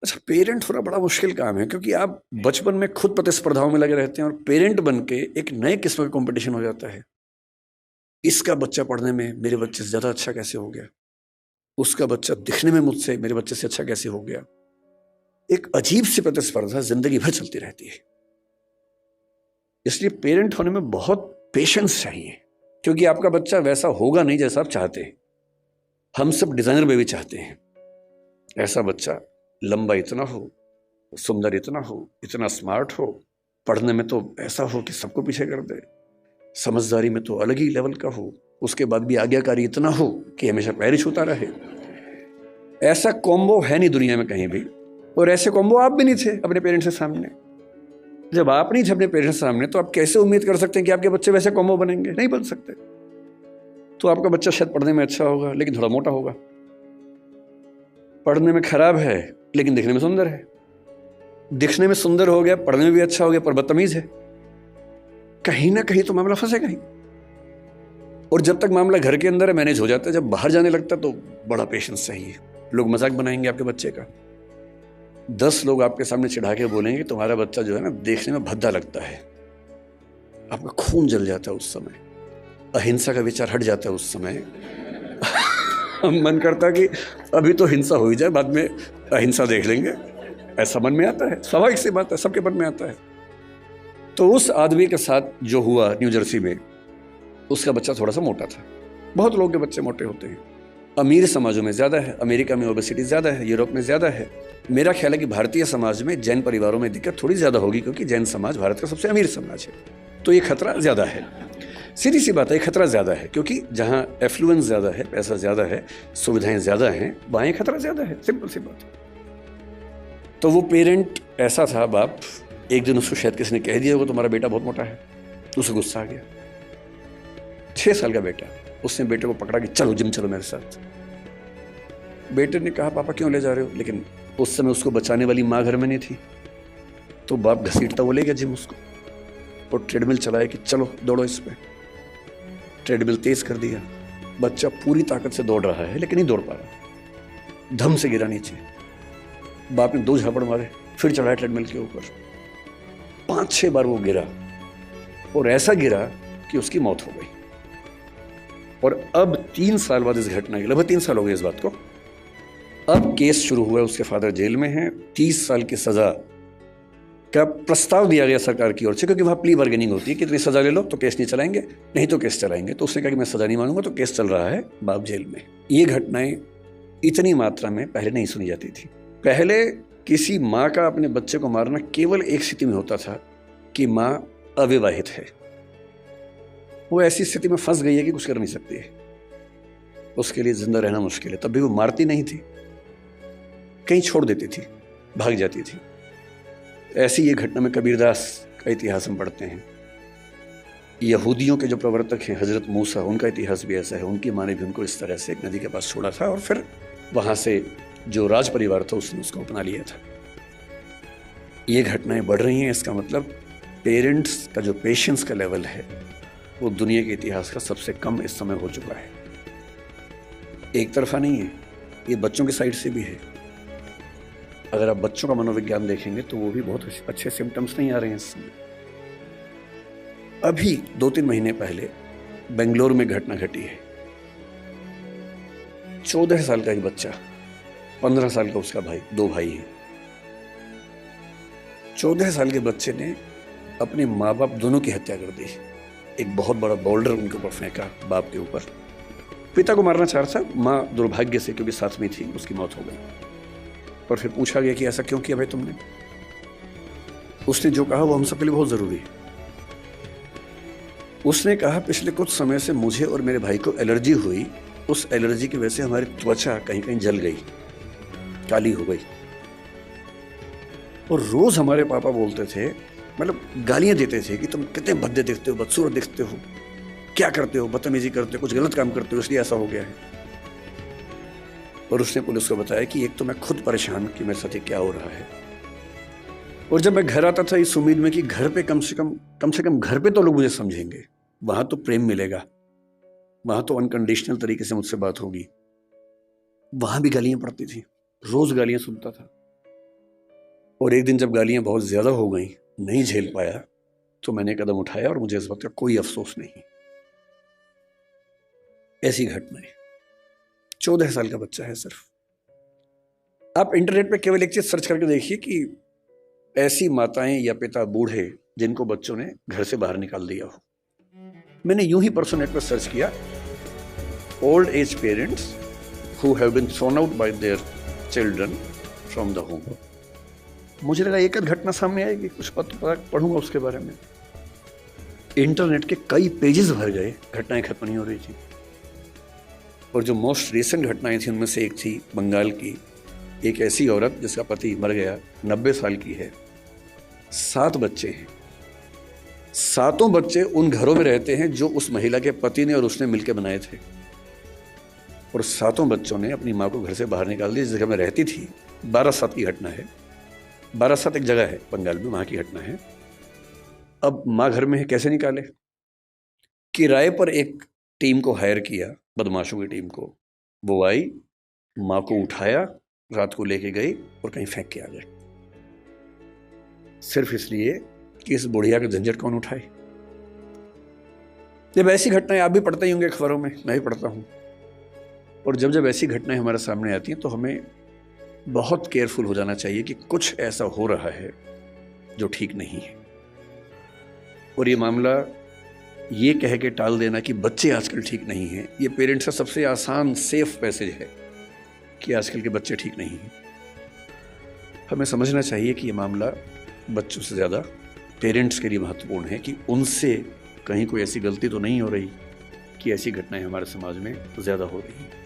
अच्छा, पेरेंट होना बड़ा मुश्किल काम है, क्योंकि आप बचपन में खुद प्रतिस्पर्धाओं में लगे रहते हैं और पेरेंट बन के एक नए किस्म का कंपटीशन हो जाता है। इसका बच्चा पढ़ने में मेरे बच्चे से ज्यादा अच्छा कैसे हो गया, उसका बच्चा दिखने में मुझसे मेरे बच्चे से अच्छा कैसे हो गया। एक अजीब सी प्रतिस्पर्धा जिंदगी भर चलती रहती है। इसलिए पेरेंट होने में बहुत पेशेंस चाहिए, क्योंकि आपका बच्चा वैसा होगा नहीं जैसा आप चाहते हैं। हम सब डिजाइनर बेबी चाहते हैं, ऐसा बच्चा लंबा इतना हो, सुंदर इतना हो, इतना स्मार्ट हो, पढ़ने में तो ऐसा हो कि सबको पीछे कर दे, समझदारी में तो अलग ही लेवल का हो, उसके बाद भी आज्ञाकारी इतना हो कि हमेशा पैर ही छूता रहे। ऐसा कॉम्बो है नहीं दुनिया में कहीं भी, और ऐसे कॉम्बो आप भी नहीं थे अपने पेरेंट्स के सामने। जब आप नहीं थे अपने पेरेंट्स के सामने, तो आप कैसे उम्मीद कर सकते हैं कि आपके बच्चे वैसे कॉम्बो बनेंगे? नहीं बन सकते। तो आपका बच्चा शायद पढ़ने में अच्छा होगा लेकिन थोड़ा मोटा होगा, पढ़ने में खराब है लेकिन दिखने में सुंदर है, दिखने में सुंदर हो गया, पढ़ने में भी अच्छा हो गया, पर बदतमीज है। कहीं ना कहीं तो मामला फंसेगा ही। और जब तक मामला घर के अंदर है मैनेज हो जाता है, जब बाहर जाने लगता है तो बड़ा पेशेंस चाहिए। लोग मजाक बनाएंगे आपके बच्चे का, 10 लोग आपके सामने चिढ़ा के बोलेंगे तुम्हारा बच्चा जो है ना देखने में भद्दा लगता है। आपका खून जल जाता है उस समय, अहिंसा का विचार हट जाता है उस समय। मन करता है कि अभी तो हिंसा हो ही जाए, बाद में अहिंसा देख लेंगे। ऐसा मन में आता है, स्वाभाविक सी बात है, सबके मन में आता है। तो उस आदमी के साथ जो हुआ न्यू जर्सी में, उसका बच्चा थोड़ा सा मोटा था। बहुत लोगों के बच्चे मोटे होते हैं। अमीर समाजों में ज्यादा है, अमेरिका में ओबेसिटी ज्यादा है, यूरोप में ज्यादा है। मेरा ख्याल है कि भारतीय समाज में जैन परिवारों में दिक्कत थोड़ी ज्यादा होगी, क्योंकि जैन समाज भारत का सबसे अमीर समाज है। तो ये खतरा ज्यादा है, सीधी सी बात है, खतरा ज्यादा है, क्योंकि जहां एफ्लुएंस ज्यादा है, पैसा ज्यादा है, सुविधाएं ज्यादा हैं, वहां खतरा ज्यादा है। सिंपल सी बात है। तो वो पेरेंट ऐसा था, बाप, एक दिन उसको शायद किसी ने कह दिया होगा तुम्हारा बेटा बहुत मोटा है, तो उसे गुस्सा आ गया। 6 साल का बेटा, उसने बेटे को पकड़ा कि चलो जिम चलो मेरे साथ। बेटे ने कहा पापा क्यों ले जा रहे हो, लेकिन उस समय उसको बचाने वाली माँ घर में नहीं थी, तो बाप घसीटता वो ले गया जिम उसको, और ट्रेडमिल चलाया कि चलो दौड़ो इस पे। ट्रेडमिल तेज कर दिया, बच्चा पूरी ताकत से दौड़ रहा है लेकिन नहीं दौड़ पा रहा, धम से गिरा नीचे। बाप ने 2 झापड़ मारे, फिर चढ़ाया ट्रेडमिल के ऊपर। 5-6 बार वो गिरा, और ऐसा गिरा कि उसकी मौत हो गई। और अब 3 साल बाद इस घटना के, लगभग 3 साल हो गए इस बात को, अब केस शुरू हुआ, उसके फादर जेल में हैं। 30 साल की सजा का प्रस्ताव दिया गया सरकार की ओर से, क्योंकि वहां प्ली बार्गेनिंग होती है कि इतनी सजा ले लो तो केस नहीं चलाएंगे, नहीं तो केस चलाएंगे। तो उसने कहा कि मैं सजा नहीं मानूंगा, तो केस चल रहा है, बाप जेल में। ये घटनाएं इतनी मात्रा में पहले नहीं सुनी जाती थी। पहले किसी माँ का अपने बच्चे को मारना केवल एक स्थिति में होता था कि माँ अविवाहित है, वो ऐसी स्थिति में फंस गई है कि कुछ कर नहीं सकती है, उसके लिए जिंदा रहना मुश्किल है। तब भी वो मारती नहीं थी, कहीं छोड़ देती थी, भाग जाती थी। ऐसी ये घटना में कबीरदास का इतिहास हम पढ़ते हैं। यहूदियों के जो प्रवर्तक हैं हजरत मूसा, उनका इतिहास भी ऐसा है। उनकी माँ ने भी उनको इस तरह से एक नदी के पास छोड़ा था, और फिर वहां से जो राज परिवार था उसने उसको अपना लिया था। ये घटनाएं बढ़ रही हैं, इसका मतलब पेरेंट्स का जो पेशेंस का लेवल है वो दुनिया के इतिहास का सबसे कम इस समय हो चुका है। एक तरफा नहीं है, ये बच्चों की साइड से भी है। अगर आप बच्चों का मनोविज्ञान देखेंगे तो वो भी बहुत अच्छे सिम्टम्स नहीं आ रहे हैं इस समय। अभी 2-3 महीने पहले बेंगलोर में घटना घटी है। 14 साल का एक बच्चा, 15 साल का उसका भाई, 2 भाई हैं। 14 साल के बच्चे ने अपने माँ बाप दोनों की हत्या कर दी। एक बहुत बड़ा बोल्डर उनके ऊपर फेंका, बाप के ऊपर। पिता को मारना चाह रहा था, माँ दुर्भाग्य से क्योंकि साथ में थी उसकी मौत हो गई। पर फिर पूछा गया कि ऐसा क्यों किया भाई तुमने? उसने जो कहा वो हम सबके लिए बहुत जरूरी है। उसने कहा पिछले कुछ समय से मुझे और मेरे भाई को एलर्जी हुई, उस एलर्जी की वजह से हमारी त्वचा कहीं कहीं जल गई, काली हो गई। और रोज हमारे पापा बोलते थे, मतलब गालियां देते थे कि तुम कितने भद्दे दिखते हो, बदसूरत दिखते हो, क्या करते हो, बदतमीजी करते हो, कुछ गलत काम करते हो, इसलिए ऐसा हो गया है। और उसने पुलिस को बताया कि एक तो मैं खुद परेशान कि मेरे साथ ये क्या हो रहा है, और जब मैं घर आता था इस उम्मीद में कि घर पे कम से कम घर पे तो लोग मुझे समझेंगे, वहां तो प्रेम मिलेगा, वहां तो अनकंडीशनल तरीके से मुझसे बात होगी। वहां भी गालियां पड़ती थी, रोज गालियां सुनता था। और एक दिन जब गालियां बहुत ज़्यादा हो गई, नहीं झेल पाया, तो मैंने कदम उठाया और मुझे इस वक्त का कोई अफसोस नहीं। ऐसी घटना है। 14 साल का बच्चा है सिर्फ। आप इंटरनेट पे केवल एक चीज सर्च करके देखिए कि ऐसी माताएं या पिता बूढ़े जिनको बच्चों ने घर से बाहर निकाल दिया हो। मैंने यूं ही परसों नेट पर सर्च किया, old age parents who have been thrown out by their children from the home. मुझे लगा एक घटना सामने आएगी, कुछ पढ़ूंगा उसके बारे में। इंटरनेट के कई पेजेस भर गए, घटनाएं खत्म नहीं हो रही थी। और जो मोस्ट रिसेंट घटनाएं थी उनमें से एक थी बंगाल की, एक ऐसी औरत जिसका पति मर गया, 90 साल की है, 7 बच्चे हैं। 7 बच्चे उन घरों में रहते हैं जो उस महिला के पति ने और उसने मिलकर बनाए थे। और 7 बच्चों ने अपनी माँ को घर से बाहर निकाल दिया जिस जगह में रहती थी। 12/7 की घटना है। 12/7 एक जगह है बंगाल में, वहाँ की घटना है। अब माँ घर में है, कैसे निकाले? किराए पर एक टीम को हायर किया, बदमाशों की टीम को। वो आई, माँ को उठाया, रात को लेके गई और कहीं फेंक के आ गए, सिर्फ इसलिए कि इस बुढ़िया का झंझट कौन उठाए। जब ऐसी घटनाएं आप भी पढ़ते ही होंगे अखबारों में, मैं भी पढ़ता हूं। और जब जब ऐसी घटनाएं हमारे सामने आती हैं तो हमें बहुत केयरफुल हो जाना चाहिए कि कुछ ऐसा हो रहा है जो ठीक नहीं है। और ये मामला ये कह के टाल देना कि बच्चे आजकल ठीक नहीं हैं, ये पेरेंट्स का सबसे आसान सेफ मैसेज है कि आजकल के बच्चे ठीक नहीं हैं। हमें समझना चाहिए कि ये मामला बच्चों से ज़्यादा पेरेंट्स के लिए महत्वपूर्ण है कि उनसे कहीं कोई ऐसी गलती तो नहीं हो रही कि ऐसी घटनाएं हमारे समाज में ज़्यादा हो रही हैं।